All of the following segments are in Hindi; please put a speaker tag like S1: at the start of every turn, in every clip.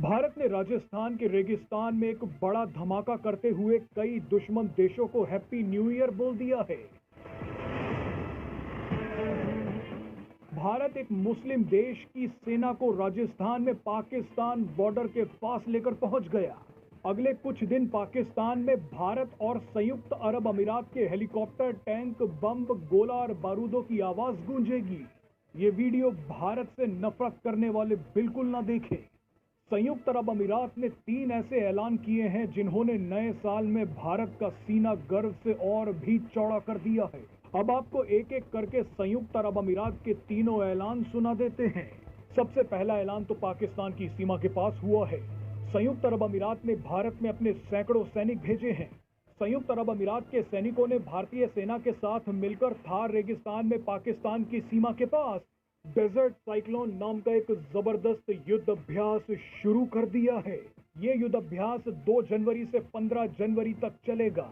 S1: भारत ने राजस्थान के रेगिस्तान में एक बड़ा धमाका करते हुए कई दुश्मन देशों को हैप्पी न्यू ईयर बोल दिया है। भारत एक मुस्लिम देश की सेना को राजस्थान में पाकिस्तान बॉर्डर के पास लेकर पहुंच गया। अगले कुछ दिन पाकिस्तान में भारत और संयुक्त अरब अमीरात के हेलीकॉप्टर, टैंक, बम, गोला और बारूदों की आवाज गूंजेगी। ये वीडियो भारत से नफरत करने वाले बिल्कुल ना देखें। संयुक्त अरब अमीरात ने 3 ऐसे ऐलान किए हैं जिन्होंने नए साल में भारत का सीना गर्व से और भी चौड़ा कर दिया है। अब आपको एक एक करके संयुक्त अरब अमीरात के तीनों ऐलान सुना देते हैं। सबसे पहला ऐलान तो पाकिस्तान की सीमा के पास हुआ है। संयुक्त अरब अमीरात ने भारत में अपने सैकड़ों सैनिक भेजे हैं। संयुक्त अरब अमीरात के सैनिकों ने भारतीय सेना के साथ मिलकर थार रेगिस्तान में पाकिस्तान की सीमा के पास डेजर्ट साइक्लोन नाम का एक जबरदस्त युद्ध अभ्यास शुरू कर दिया है। ये युद्ध अभ्यास 2 जनवरी से 15 जनवरी तक चलेगा।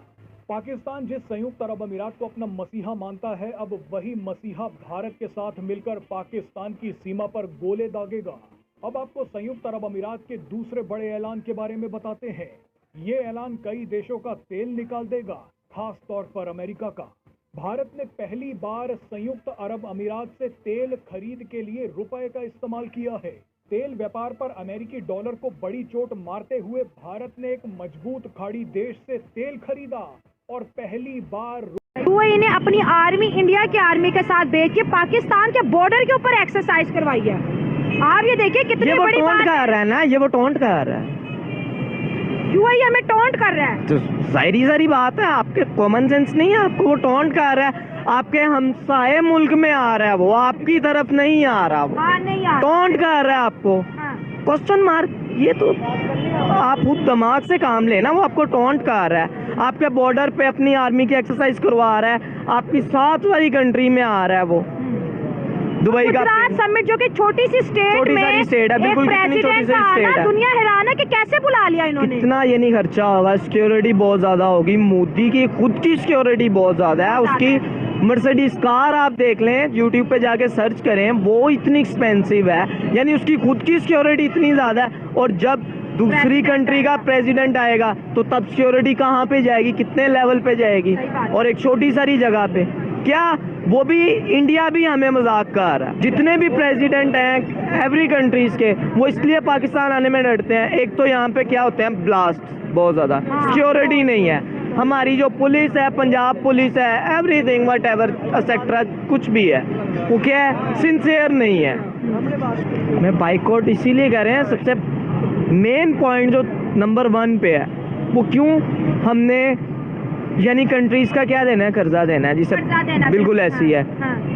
S1: पाकिस्तान जिस संयुक्त अरब अमीरात को अपना मसीहा मानता है, अब वही मसीहा भारत के साथ मिलकर पाकिस्तान की सीमा पर गोले दागेगा। अब आपको संयुक्त अरब अमीरात के दूसरे बड़े ऐलान के बारे में बताते हैं। ये ऐलान कई देशों का तेल निकाल देगा, खास तौर पर अमेरिका का। भारत ने पहली बार संयुक्त अरब अमीरात से तेल खरीद के लिए रुपए का इस्तेमाल किया है। तेल व्यापार पर अमेरिकी डॉलर को बड़ी चोट मारते हुए भारत ने एक मजबूत खाड़ी देश से तेल खरीदा और पहली बार
S2: यूएई ने अपनी आर्मी इंडिया की आर्मी के साथ भेज के पाकिस्तान के बॉर्डर के ऊपर एक्सरसाइज करवाई है। आप ये देखिए कितनी बड़ी बात
S3: कर रहा है ना, ये वो टोंट कर रहा है।
S2: यूएई हमें टोंट कर रहा है,
S3: तो जाहिर बात है, आपके कॉमन सेंस नहीं है, आपको वो टोंट कर रहा है। आपके हमसाये मुल्क में आ रहा है, वो आपकी तरफ नहीं आ रहा, वो
S2: नहीं आ रहा,
S3: टोंट कर रहा है आपको। क्वेश्चन मार्क, ये तो आप खुद दिमाग से काम लेना। वो आपको टोंट कर रहा है, आपके बॉर्डर पे अपनी आर्मी की एक्सरसाइज करवा रहा है, आपकी 7 वाली कंट्री में आ रहा है। वो दुबई का
S2: समिट जो कि छोटी सी स्टेट में
S3: स्टेट है, बिल्कुल कितनी छोटी सी स्टेट है।
S2: दुनिया हैरान है कि कैसे बुला लिया इन्होंने।
S3: कितना ये नहीं खर्चा होगा, सिक्योरिटी बहुत ज्यादा होगी। मोदी की खुद की सिक्योरिटी बहुत ज्यादा है। उसकी मर्सिडीज कार आप देख लें, यूट्यूब पे जाके सर्च करें, वो इतनी एक्सपेंसिव है, यानी उसकी खुद की सिक्योरिटी इतनी ज्यादा है। और जब दूसरी कंट्री का प्रेसिडेंट आएगा तो तब सिक्योरिटी कहाँ पे जाएगी, कितने लेवल पे जाएगी, और एक छोटी सारी जगह पे। क्या वो भी इंडिया भी हमें मजाक कर रहा है। जितने भी प्रेसिडेंट हैं एवरी कंट्रीज के, वो इसलिए पाकिस्तान आने में डरते हैं। एक तो यहाँ पे क्या होते हैं, ब्लास्ट बहुत ज्यादा, सिक्योरिटी नहीं है। हमारी जो पुलिस है, पंजाब पुलिस है, एवरीथिंग वट एवर एक्सेट्रा, कुछ भी है, वो क्या है, सिंसियर नहीं है। मैं बाइकआउट इसीलिए कर रहे हैं, सबसे मेन पॉइंट जो नंबर 1 पे है वो क्यों हमने, यानी कंट्रीज का क्या देना है, कर्जा देना है, जिसे बिल्कुल ऐसी है।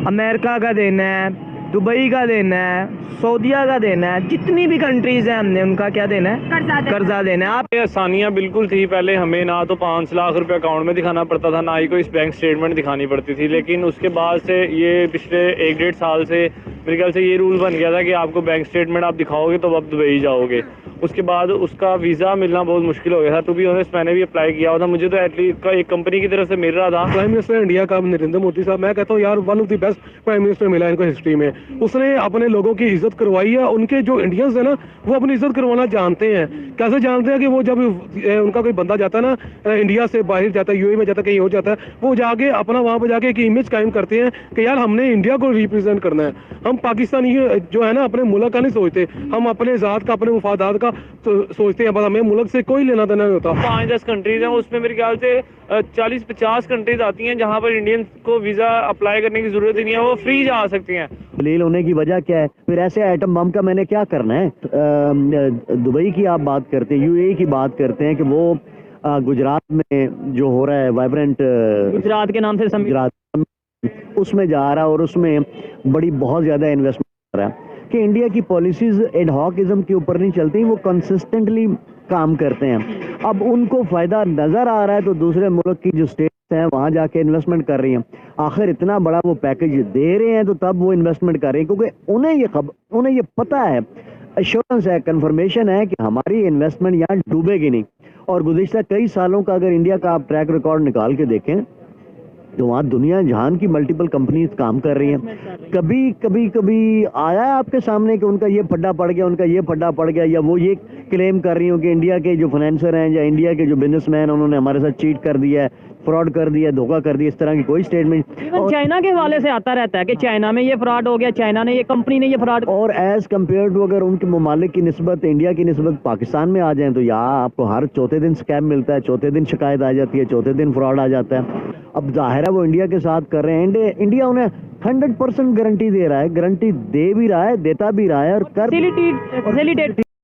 S3: अमेरिका का देना है, दुबई का देना है, सऊदीया का देना है, जितनी भी कंट्रीज हैं हमने उनका क्या देना है, कर्जा देना है। आप
S4: आसानियाँ बिल्कुल थी पहले, हमें ना तो 5 लाख रुपए अकाउंट में दिखाना पड़ता था, ना ही कोई बैंक स्टेटमेंट दिखानी पड़ती थी। लेकिन उसके बाद से ये पिछले 1-1.5 साल से मेरे ख्याल से ये रूल बन गया था कि आपको बैंक स्टेटमेंट आप दिखाओगे तो आप दुबई जाओगे। उसके बाद उसका वीज़ा मिलना बहुत मुश्किल हो गया था। टू बी ऑनेस्ट, मैंने भी अप्लाई किया हुआ था, मुझे तो एटलीस्ट एक कंपनी की तरफ से मिल रहा था।
S5: प्राइम मिनिस्टर इंडिया का नरेंद्र मोदी साहब, मैं कहता हूँ यार, one of the best prime minister मिला इनको हिस्ट्री में। उसने अपने लोगों की इज्जत करवाई है। उनके जो इंडियंस है ना, वो अपनी इज्जत करवाना जानते हैं। कैसे जानते हैं कि वो जब उनका कोई बंदा जाता है ना, इंडिया से बाहर जाता है, यूएई में जाता है, कहीं और जाता है, वो जाके अपना वहाँ पर जाके एक इमेज कायम करते हैं कि यार हमने इंडिया को रिप्रेजेंट करना है। हम पाकिस्तानी जो है ना, अपने मुल्क का नहीं सोचते, हम अपने ज़ात का, अपने मुफादात का सोचते हैं। बस हमें मुल्क से कोई लेना देना नहीं होता।
S4: 5-10 कंट्रीज हैं, उसमें मेरे ख्याल से 40-50 कंट्रीज आती हैं जहाँ पर इंडियन को वीज़ा अप्लाई करने की जरूरत ही नहीं है, वो फ्री जा सकती हैं।
S6: दलील होने की वजह क्या है? फिर ऐसे एटम बम का मैंने क्या करना है? दुबई की आप बात करते हैं, यूएई की बात करते हैं कि वो गुजरात में जो हो रहा है वाइब्रेंट,
S3: गुजरात के नाम से
S6: गुजरात उसमें जा रहा है और उसमें बड़ी बहुत ज्यादा इन्वेस्टमेंट कर रहा है। कि इंडिया की पॉलिसीज एडहॉकिज्म के ऊपर नहीं चलती, वो कंसिस्टेंटली काम करते हैं। अब उनको फायदा नजर आ रहा है तो दूसरे मुल्क की जो स्टेट्स हैं वहां जाके इन्वेस्टमेंट कर रही हैं। आखिर इतना बड़ा वो पैकेज दे रहे हैं तो तब वो इन्वेस्टमेंट कर रहे हैं, क्योंकि उन्हें ये पता है, एश्योरेंस है, कंफर्मेशन है कि हमारी इन्वेस्टमेंट यहाँ डूबेगी नहीं। और गुज़िश्ता कई सालों का अगर इंडिया का आप ट्रैक रिकॉर्ड निकाल के देखें, तो वहाँ दुनिया जहान की मल्टीपल कंपनीज काम कर रही हैं। कभी आया है आपके सामने कि उनका ये फड्डा पड़ गया, उनका ये फड्डा पड़ गया, या वो ये क्लेम कर रही हो कि इंडिया के जो फाइनेंसर हैं या इंडिया के जो बिजनेसमैन उन्होंने हमारे साथ चीट कर दिया है, फ्रॉड कर दिया, धोखा कर दिया, इस तरह की कोई स्टेटमेंट।
S3: और चाइना के हवाले से आता रहता है कि चाइना में ये फ्रॉड हो गया, चाइना ने ये कंपनी ने ये फ्रॉड।
S6: और एज कम्पेयर टू अगर उनके ममालिक की निस्बत इंडिया की निस्बत पाकिस्तान में आ जाएं तो यहाँ आपको हर चौथे दिन स्कैम मिलता है, चौथे दिन शिकायत आ जाती है, चौथे दिन फ्रॉड आ जाता है। अब जाहिर है वो इंडिया के साथ कर रहे हैं, इंडिया उन्हें 100% गारंटी दे रहा है, गारंटी दे भी रहा है, देता भी रहा है और कर